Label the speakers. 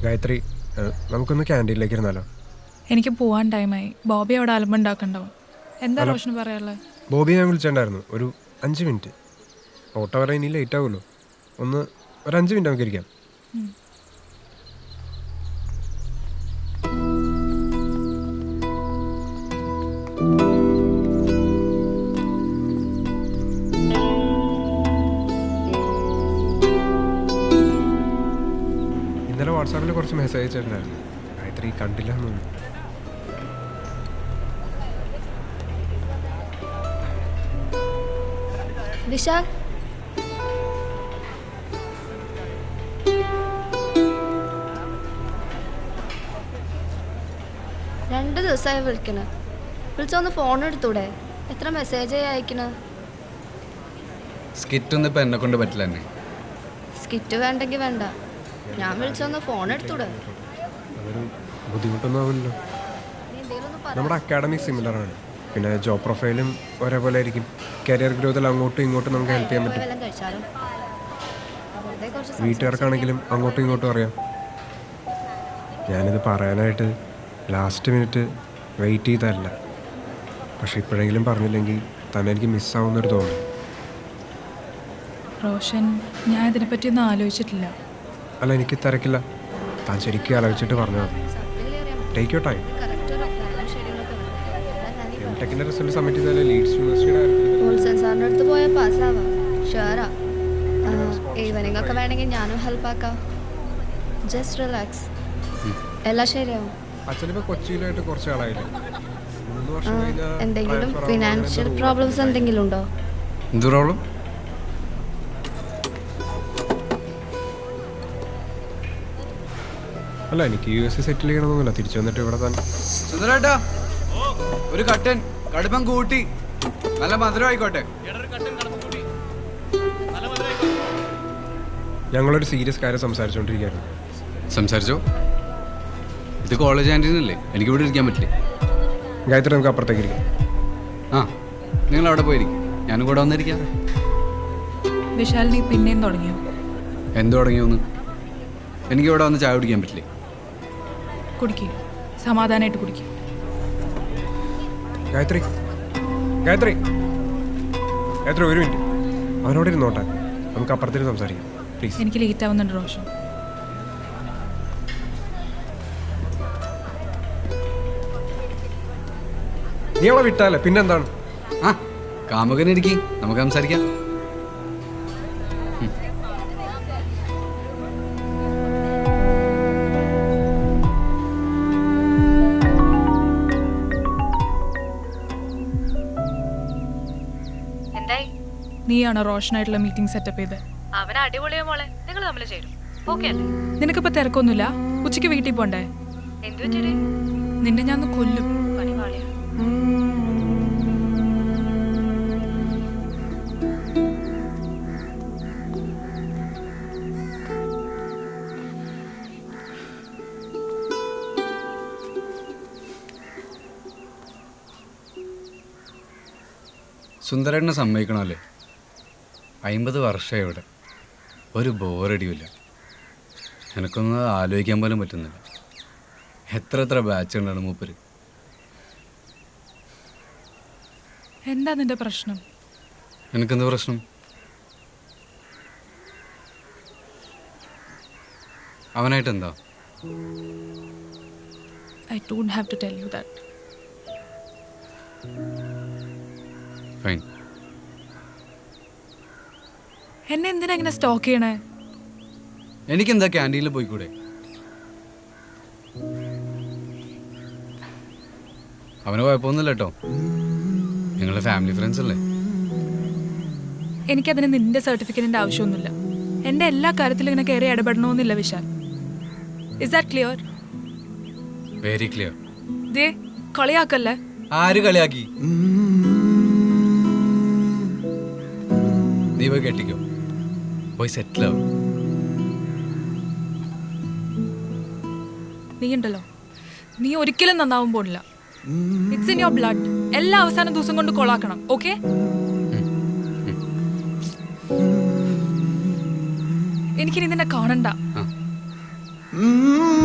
Speaker 1: ഗായത്രി, നമുക്കൊന്ന് ക്യാൻറ്റീനിലേക്ക് ഇരുന്നാലോ?
Speaker 2: എനിക്ക് പോവാൻ ടൈമായി. ബോബി അവിടെ അലമ്പുണ്ടാക്കണ്ടാവും. എന്താ റോഷന് പറയാനുള്ളത്?
Speaker 1: ബോബി ഞാൻ വിളിച്ചിട്ടുണ്ടായിരുന്നു. ഒരു 5 മിനിറ്റ്. ഓട്ടോ വരാൻ ഇനി ലേറ്റ് ആവുമല്ലോ. ഒരു 5 മിനിറ്റ് നമുക്ക് ഇരിക്കാം. ഇന്നലെ വാട്സാപ്പിൽ കുറച്ച് മെസ്സേജ് അയച്ചിട്ടുണ്ടായിരുന്നു. ഗായത്രി കണ്ടില്ല എന്ന് തോന്നുന്നു.
Speaker 3: വിശാൽ, രണ്ട് ദിവസമായി വിളിക്കണ. വിളിച്ചൊന്ന് ഫോൺ എടുത്തൂടെ? എത്ര മെസ്സേജ് അയക്കണ?
Speaker 4: സ്കിറ്റൊന്നും ഇപ്പം എന്നെ കൊണ്ട് പറ്റില്ല തന്നെ.
Speaker 3: സ്കിറ്റ് വേണ്ടെങ്കിൽ വേണ്ട, ഞാൻ വിളിച്ചൊന്ന് ഫോൺ എടുത്തൂടെ?
Speaker 1: അതൊരു ബുദ്ധിമുട്ടൊന്നും ആവില്ലല്ലോ.
Speaker 3: നീ എന്തേലും ഒന്ന് പറ.
Speaker 1: നമ്മുടെ അക്കാഡമിക് സിമിലറാണ്. പിന്നെ ജോബ് പ്രൊഫൈലും ഒരേപോലെ ആയിരിക്കും. കരിയർ ഗ്രോത്തിൽ അങ്ങോട്ടും ഇങ്ങോട്ടും നമുക്ക് ഹെൽപ്പ് ചെയ്യാൻ പറ്റും.
Speaker 3: വല്ലതും കഴിച്ചാലോ? വെറുതെ കുറച്ച്
Speaker 1: വീട്ടുകാർക്കാണെങ്കിലും അങ്ങോട്ടും ഇങ്ങോട്ടും അറിയാം. ഞാനിത് പറയാനായിട്ട് ലാസ്റ്റ് മിനിറ്റ് വെയിറ്റ് ചെയ്തതല്ല. പക്ഷെ ഇപ്പോഴെങ്കിലും പറഞ്ഞില്ലെങ്കിൽ തന്നെ എനിക്ക് മിസ്സാവുന്നൊരു തോന്നുന്നു.
Speaker 2: റോഷൻ, ഞാൻ ഇതിനെപ്പറ്റിയൊന്നും ആലോചിച്ചിട്ടില്ല.
Speaker 1: അല്ല, എനിക്ക് തിരക്കില്ല. താൻ ശരിക്കും ആലോചിച്ചിട്ട് പറഞ്ഞാൽ മതി. Take your time.
Speaker 3: കറക്റ്റ് ഒരു പ്ലാനും ഷെഡ്യൂളൊക്കെ വേണം.
Speaker 1: ടെക്കിൻ്റെ റിസൾട്ട് സബ്മിറ്റ് ചെയ്താലേ ലീഡ്സ് യൂണിവേഴ്സിറ്റിയുടെ
Speaker 3: ഓൾസൺ സാറിൻ്റെ അടുത്ത് പോയാൽ പാസ്സാവാം. ഷുവറാ. ഈവനിങ് ഒക്കെ വേണമെങ്കിൽ ഞാനും ഹെൽപ്പ് ആക്കാം. ജസ്റ്റ് റിലാക്സ്, എല്ലാം ശരിയാവും.
Speaker 1: അച്ഛനിപ്പോൾ കൊച്ചിയിലായിട്ട് കുറച്ച് ആളായില്ലേ? 3 വർഷം കഴിഞ്ഞാൽ
Speaker 3: എന്തെങ്കിലും ഫിനാൻഷ്യൽ പ്രോബ്ലംസ് എന്തെങ്കിലും ഉണ്ടോ?
Speaker 4: എന്ത് പ്രോബ്ലം?
Speaker 1: അല്ല, എനിക്ക് US സെറ്റിൽ ചെയ്യണമെന്നൊന്നുമില്ല. തിരിച്ചു വന്നിട്ട് ഇവിടെ തന്നെ.
Speaker 4: സുന്ദരേട്ടാ, ഒരു കട്ടൻ കടുപ്പം കൂട്ടി നല്ല മധുരം ആയിക്കോട്ടെ.
Speaker 1: ഞങ്ങളൊരു സീരിയസ് കാര്യം സംസാരിച്ചുകൊണ്ടിരിക്കുകയായിരുന്നു.
Speaker 4: സംസാരിച്ചോ? ഇത് കോളേജ് ക്യാൻറ്റീനല്ലേ, എനിക്ക് ഇവിടെ ഇരിക്കാൻ പറ്റില്ലേ?
Speaker 1: ഗായത്രി, നമുക്ക് അപ്പുറത്തേക്ക് ഇരിക്കാം.
Speaker 4: ആ, നിങ്ങൾ അവിടെ പോയിരിക്കും, ഞാനും കൂടെ വന്നിരിക്കാം.
Speaker 2: വിശാൽ, നീ പിന്നെയും തുടങ്ങിയോ?
Speaker 4: എന്ത് തുടങ്ങിയോന്ന്? എനിക്ക് ഇവിടെ വന്ന് ചായ കുടിക്കാൻ പറ്റില്ലേ?
Speaker 2: കുടിക്കും, സമാധാനമായിട്ട് കുടിക്കും.
Speaker 1: ഗായത്രി, ഗായത്രി, ഗായത്രി, ഒരു മിനിറ്റ്. അവനോട് ഇരുന്നോട്ടെ, നമുക്ക് അപ്പുറത്തേക്ക് സംസാരിക്കാം പ്ലീസ്.
Speaker 2: എനിക്ക് ലേറ്റ് ആവുന്നുണ്ട് റോഷൻ.
Speaker 1: നീ അവളെ വിട്ടാലേ പിന്നെന്താണ്?
Speaker 4: ആ, കാമുകനിരിക്കി, നമുക്ക് സംസാരിക്കാം.
Speaker 2: നീയാണോ റോഷനായിട്ടുള്ള മീറ്റിംഗ് സെറ്റപ്പ് ചെയ്ത്?
Speaker 5: അവൻ അടിപൊളിയോ മോളെ, നിങ്ങൾ തമ്മിൽ ചേരും. ഓക്കെ അല്ലേ?
Speaker 2: നിനക്കിപ്പോ തിരക്കൊന്നുമില്ല? ഉച്ചയ്ക്ക് വീട്ടിൽ പോണ്ടേ?
Speaker 5: എന്തു പറ്റേ?
Speaker 2: നിന്നെ ഞാൻ ഒന്ന് കൊല്ലും.
Speaker 5: പണിപാളിയാ.
Speaker 4: സുന്ദരേട്ടനെ സമ്മതിക്കണമല്ലേ? 50 വർഷമായി ഇവിടെ, ഒരു ബോറടിയില്ല. എനിക്കൊന്നും ആലോചിക്കാൻ പോലും പറ്റുന്നില്ല. എത്ര ബാച്ച് ഉണ്ടാണ് മൂപ്പര്.
Speaker 2: എന്താ നിന്റെ പ്രശ്നം?
Speaker 4: എനിക്കെന്ത് പ്രശ്നം? അവനായിട്ട് എന്താ?
Speaker 2: I don't have to tell you that.
Speaker 4: Fine.
Speaker 2: എന്നെ എന്തിനാ ഇങ്ങനെ സ്റ്റോക്ക് ചെയ്യണേ?
Speaker 4: എനിക്കെന്താ ക്യാൻറ്റീനിൽ പോയിക്കൂടെ? അവന് കുഴപ്പമൊന്നുമില്ല കേട്ടോ, നിങ്ങളുടെ ഫാമിലി ഫ്രണ്ട്സ് അല്ലേ.
Speaker 2: എനിക്കതിന് നിന്റെ സർട്ടിഫിക്കറ്റിന്റെ ആവശ്യമൊന്നുമില്ല. എൻ്റെ എല്ലാ കാര്യത്തിലും ഇങ്ങനെ കയറി ഇടപെടണമെന്നില്ല Vishal. Is that clear?
Speaker 4: Very clear.
Speaker 2: ദേ, കളിയാക്കല്ലേ.
Speaker 4: ആര് കളിയാക്കി? നീ പോയി കെട്ടിക്കോ, പോയി സെറ്റിൽ ആവും.
Speaker 2: നീ ഉണ്ടല്ലോ, നീ ഒരിക്കലും നന്നാവാൻ പോണില്ല. It's in your blood. എല്ലാ അവസാന ദിവസം കൊണ്ട് കൊളാക്കണം. ഓക്കെ? എനിക്കിനി നിന്നെ കാണണ്ട.
Speaker 4: ഉം.